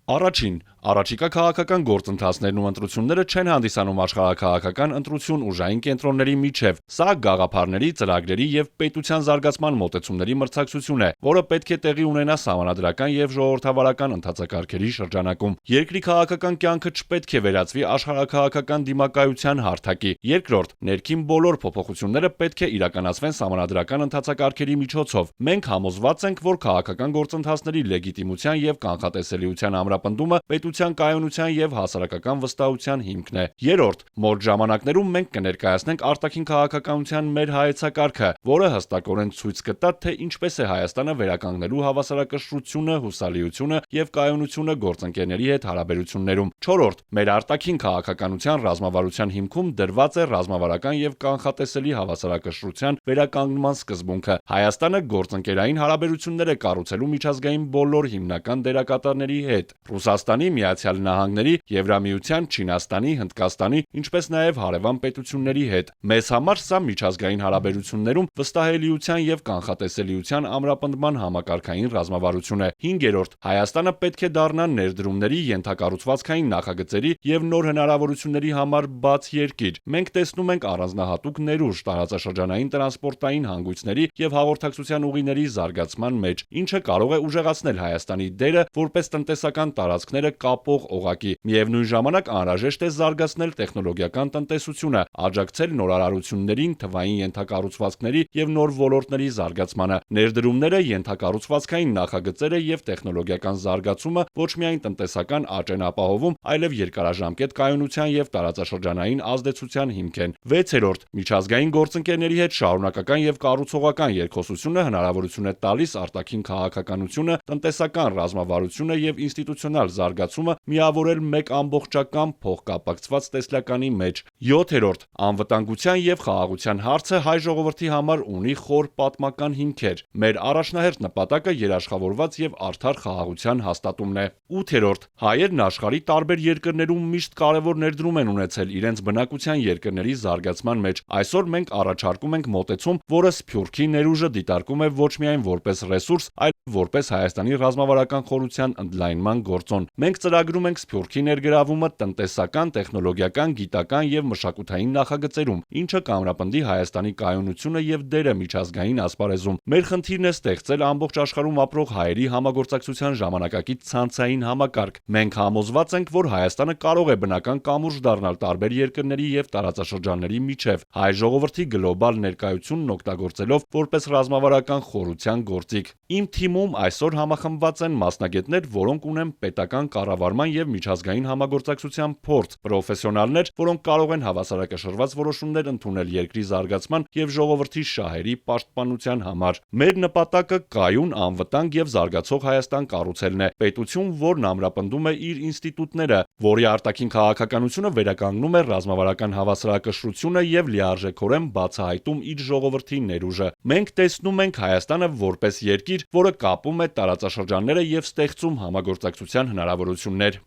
Առաջին. առաջիկա քաղաքական գործընթացներն ու ընտրությունները չեն հանդիսանում աշխարհաքաղաքական ընտրություն ուժային կենտրոնների միջև: Սա գաղափարների, ծրագրերի եւ պետության զարգացման մոտեցումների մրցակցություն է, որը պետք է տեղի ունենա սահմանադրական եւ ժողովրդավարական ընթացակարգերի շրջանակում: Երկրի քաղաքական կյանքը չպետք է վերածվի աշխարհաքաղաքական դիմակայության հարթակի: Երկրորդ. ներքին բոլոր փոփոխությունները պետք է իրականացվեն սահմանադրական ընթացակարգերի միջոցով: Մենք համոզված ենք, որ քաղաքական գործընթացների լեգիտիմության եւ կանխատեսելիության ամրապնդումը պետության կայունության եւ հասարակական վստահության հիմքն է: Երրորդ. մոտ ժամանակներում մենք կներկայացնենք արտաքին քաղաքականության մեր հայեցակարգը, որը հստակորեն ցույց կտա, թե ինչպես է Հայաստանը վերականգնելու հավասարակշռությունը, հուսալիությունը եւ կայունությունը գործընկերների հետ հարաբերություններում: Չորրորդ. մեր արտաքին քաղաքականության ռազմավարության հիմքում դրված է ռազմավարական եւ կանխատեսելի հավասարակշռության վերականգնման սկզբունքը: Հայաստանը գործընկերային հարաբերություններ է կառուցելու միջազգային բոլոր հիմնական դերակատարների հետ՝ Ռուսաստանի, ԱՄՆ-ի, Եվրամիության, Չինաստանի, Հնդկաստանի, ինչպես նաեւ հարեւան պետությունների հետ: Մեզ համար սա միջազգային հարաբերություններում վստահելիության եւ կանխատեսելիության ամրապնդման համակարգային ռազմավարություն է: Հինգերորդ. Հայաստանը պետք է դառնա ներդրումների, ենթակառուցվածքային նախագծերի եւ նոր հնարավորությունների համար բաց երկիր: Մենք տեսնում ենք առանձնահատուկ ներուժ տարածաշրջանային տրանսպորտային հանգույցների եւ հաղորդակցության ուղիների զարգացման մեջ, ինչը կարող է ուժեղացնել Հայաստանի դերը որպես տնտեսական տարածքները կապող օղակի: Միևնույն ժամանակ անհրաժեշտ է զարգացնել տեխնոլոգիական տնտեսությունը, աջակցել նորարարություններին, թվային ենթակառուցվածքների եւ նոր ոլորտների զարգացմանը: Ներդրումները, ենթակառուցվածքային նախագծերը եւ տեխնոլոգիական զարգացումը ոչ միայն տնտեսական աճ են ապահովում, այլև երկարաժամկետ կայունության եւ տարածաշրջանային ազդեցության հիմք են: 6-րդ. միջազգային գործընկերների հետ շարունակական եւ կառուցողական երկխոսությունը հնարավորություն է տալիս արտաքին քաղաքականությունը, տնտեսական ռազմավարությունը եւ ինստիտուցիոնալ զարգացումը միավորել մեկ ամբողջական փոխկապակցված տեսլականի մեջ: 7-րդ. անվտանգության եւ խաղաղության հարցը հայ ժողովրդի համար ունի խոր պատմական հիմքեր: Մեր առաջնահերթ նպատակը երաշխավորված եւ արդար խաղաղության հաստատումն է: 8-րդ. հայերն աշխարհի տարբեր երկրներում միշտ կարեւոր ներդրում են ունեցել իրենց բնակության երկրների զարգացման մեջ: Այսօր մենք առաջարկում ենք մոտեցում, որը Սփյուռքի ներուժը դիտարկում է ոչ միայն որպես ռեսուրս, այլ որպես Հայաստանի ռազմավարական խորության ընդլայնման գործոն: Մենք ծրագրում ենք Սփյուռքի ներգրավումը տնտեսական, տեխնոլոգիական, գիտական եւ մշակութային նախագծերում, ինչը կամրապնդի Հայաստանի կայունությունը եւ դերը միջազգային ասպարեզում: Մեր խնդիրն է ստեղծել ամբողջ աշխարհում ապրող հայերի համագործակցության ժամանակակից ցանցային համակարգ: Մենք համոզված ենք, որ Հայաստանը կարող է բնական կամուրջ դառնալ տարբեր երկրների եւ տարածաշրջանների միջև՝ հայ ժողովրդի գլոբալ ներկայությունն օգտագործելով որպես ռազմավարական խորության գործիք: Իմ թիմում այսօր համախմբված են մասնագետներ, որոնք ունեն պետական կառավարման եւ միջազգային համագործակցության փորձ, պրոֆեսիոնալներ, որոնք կարող են հավասարակշռված որոշումներ ընդունել երկրի զարգացման եւ ժողովրդի շահերի պաշտպանության համար: Մեր նպատակը կայուն, անվտանգ եւ զարգացող Հայաստան կառուցելն է: Պետություն, որն ամրապնդում է իր ինստիտուտները, որի արտաքին քաղաքականությունը վերականգնում է ռազմավարական հավասարակշռությունը եւ լիարժեքորեն բացահայտում իր ժողովրդի ներուժը: Մենք տեսնում ենք Հայաստանը որպես երկիր, որը կապում է տարածաշրջանները եւ ստեղծում համագործակցության հնարավորություններ: